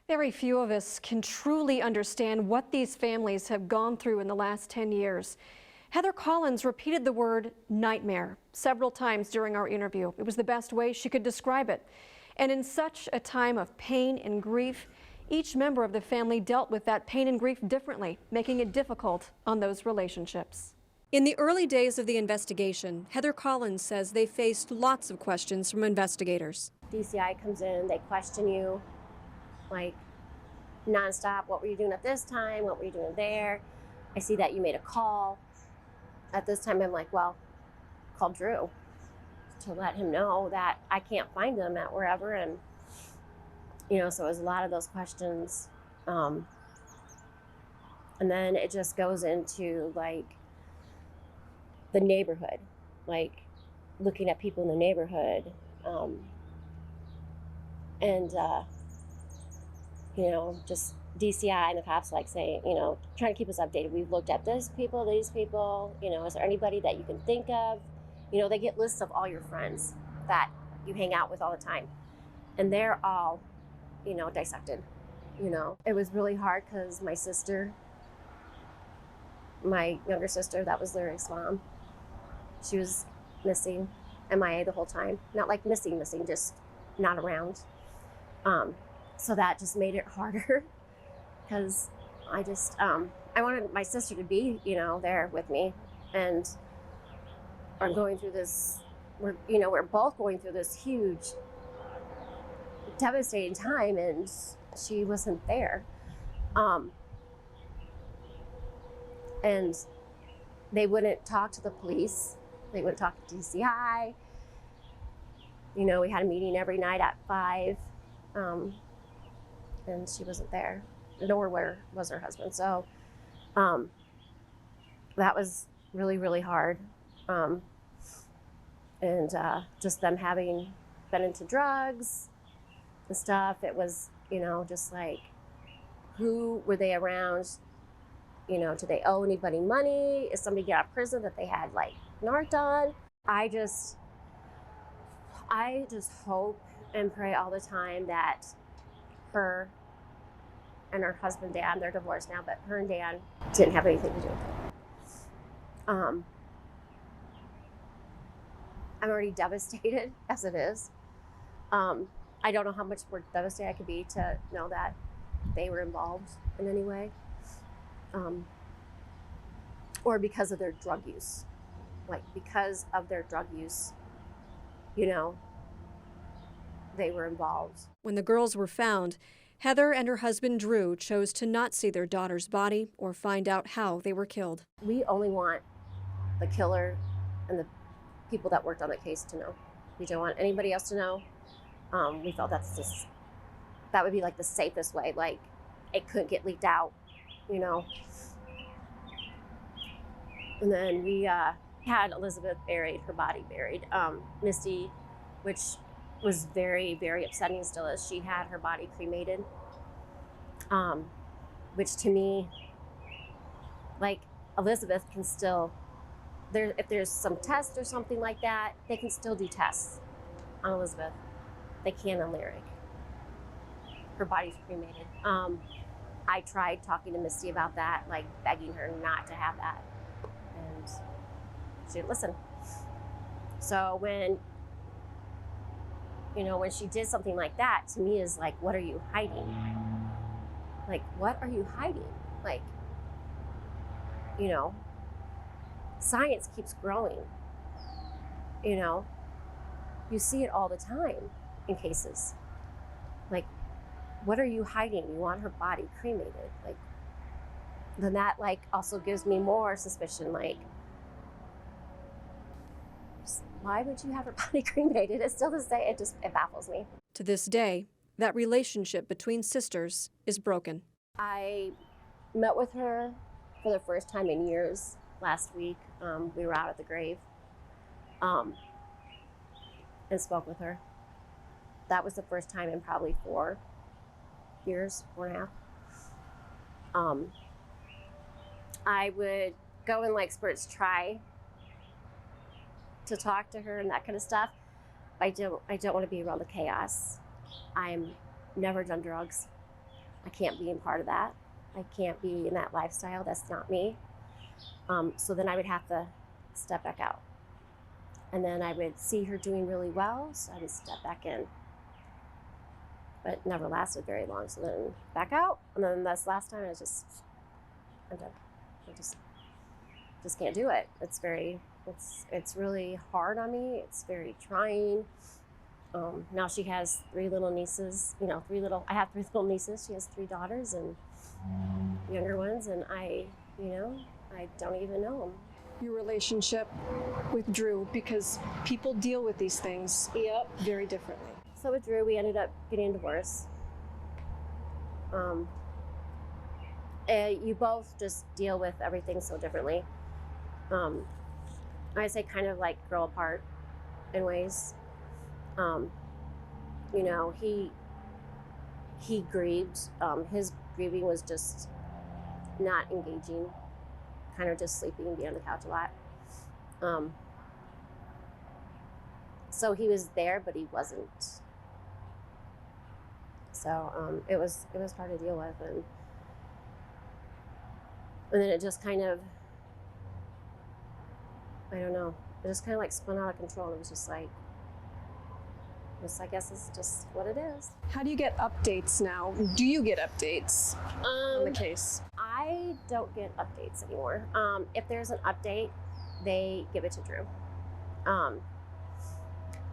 Very few of us can truly understand what these families have gone through in the last 10 years. Heather Collins repeated the word nightmare several times during our interview. It was the best way she could describe it. And in such a time of pain and grief, each member of the family dealt with that pain and grief differently, making it difficult on those relationships. In the early days of the investigation, Heather Collins says they faced lots of questions from investigators. DCI comes in, they question you like nonstop. What were you doing at this time? What were you doing there? I see that you made a call. At this time, I'm like, well, call Drew to let him know that I can't find him at wherever. And, you know, so it was a lot of those questions. And then it just goes into like the neighborhood, like looking at people in the neighborhood. You know, just DCI and the cops like saying, you know, trying to keep us updated. We've looked at these people, you know, is there anybody that you can think of? You know, they get lists of all your friends that you hang out with all the time. And they're all, you know, dissected, you know. It was really hard because my sister, my younger sister, that was Lyric's mom, she was missing, MIA the whole time. Not like missing, just not around. So that just made it harder because I just, I wanted my sister to be, you know, there with me. And I'm going through this, we're both going through this huge, devastating time, and she wasn't there. And they wouldn't talk to the police. They wouldn't talk to DCI. You know, we had a meeting every night at 5. And she wasn't there, nor where was her husband. So that was really, really hard. Just them having been into drugs and stuff, it was, you know, just like, who were they around? You know, do they owe anybody money? Is somebody get out of prison that they had like narked on? I just hope and pray all the time that her and her husband, Dan, they're divorced now, but her and Dan didn't have anything to do with it. I'm already devastated as it is. I don't know how much more devastated I could be to know that they were involved in any way. Or because of their drug use. Like, because of their drug use, you know, they were involved. When the girls were found, Heather and her husband Drew chose to not see their daughter's body or find out how they were killed. We only want the killer and the people that worked on the case to know. We don't want anybody else to know. We felt that would be like the safest way. Like, it couldn't get leaked out, you know. And then we had Elizabeth buried, her body buried. Misty, which was very, very upsetting still, as she had her body cremated. Which to me, like, Elizabeth can still, if there's some test or something like that, they can still do tests on Elizabeth. They can on Lyric. Her body's cremated. I tried talking to Misty about that, like begging her not to have that. And she didn't listen. So when she did something like that, to me is like, what are you hiding? Like, what are you hiding? Like, you know, science keeps growing. You know, you see it all the time in cases. Like, what are you hiding? You want her body cremated. Like, then that like also gives me more suspicion. Like, why would you have her body cremated? It's still the same. It baffles me. To this day, that relationship between sisters is broken. I met with her for the first time in years last week. We were out at the grave and spoke with her. That was the first time in probably 4 years, 4.5. I would go in like spurts, try to talk to her and that kind of stuff. I don't want to be around the chaos. I'm never done drugs. I can't be in part of that. I can't be in that lifestyle. That's not me. So then I would have to step back out. And then I would see her doing really well, so I would step back in. But it never lasted very long. So then back out, and then this last time I'm done. I just can't do it. It's really hard on me. It's very trying. Now she has 3 little nieces. I have 3 little nieces. She has 3 daughters and younger ones, and I don't even know them. Your relationship with Drew, because people deal with these things very differently. So with Drew, we ended up getting a divorce. You both just deal with everything so differently. I say kind of like grow apart in ways. He grieved. His grieving was just not engaging, kind of just sleeping and being on the couch a lot. So he was there, but he wasn't. So it was hard to deal with, and then it just kind of, I don't know, it just kind of like spun out of control. It was just like, I guess it's just what it is. How do you get updates now? Do you get updates on the case? I don't get updates anymore. If there's an update, they give it to Drew.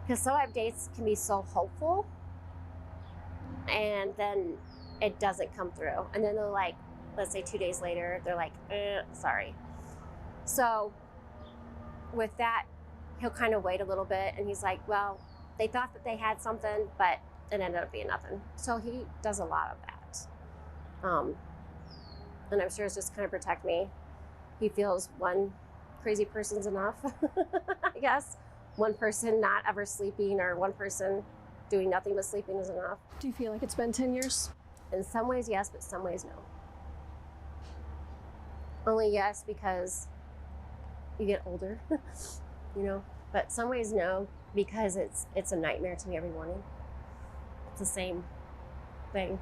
Because some updates can be so hopeful, and then it doesn't come through. And then they're like, let's say 2 days later, they're like, sorry. So with that, he'll kind of wait a little bit, and he's like, well, they thought that they had something, but it ended up being nothing. So he does a lot of that. And I'm sure it's just kind of protect me. He feels one crazy person's enough, I guess. One person not ever sleeping, or one person doing nothing but sleeping is enough. Do you feel like it's been 10 years? In some ways, yes, but some ways, no. Only yes, because you get older, but some ways no, because it's a nightmare to me every morning. It's the same thing,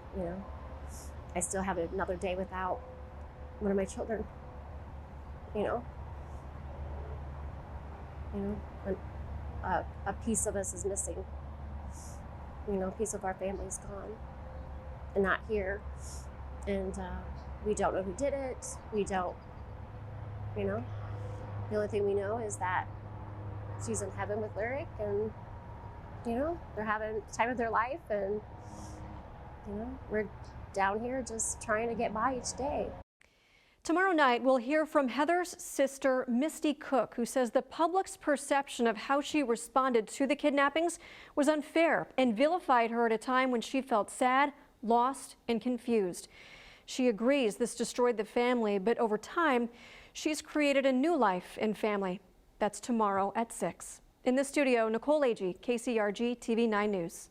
I still have another day without one of my children, a piece of us is missing, a piece of our family's gone and not here, and we don't know who did it. We don't, the only thing we know is that she's in heaven with Lyric, and they're having the time of their life, and we're down here just trying to get by each day. Tomorrow night, we'll hear from Heather's sister, Misty Cook, who says the public's perception of how she responded to the kidnappings was unfair and vilified her at a time when she felt sad, lost, and confused. She agrees this destroyed the family, but over time, she's created a new life and family. That's tomorrow at 6. In the studio, Nicole Agee, KCRG TV 9 News.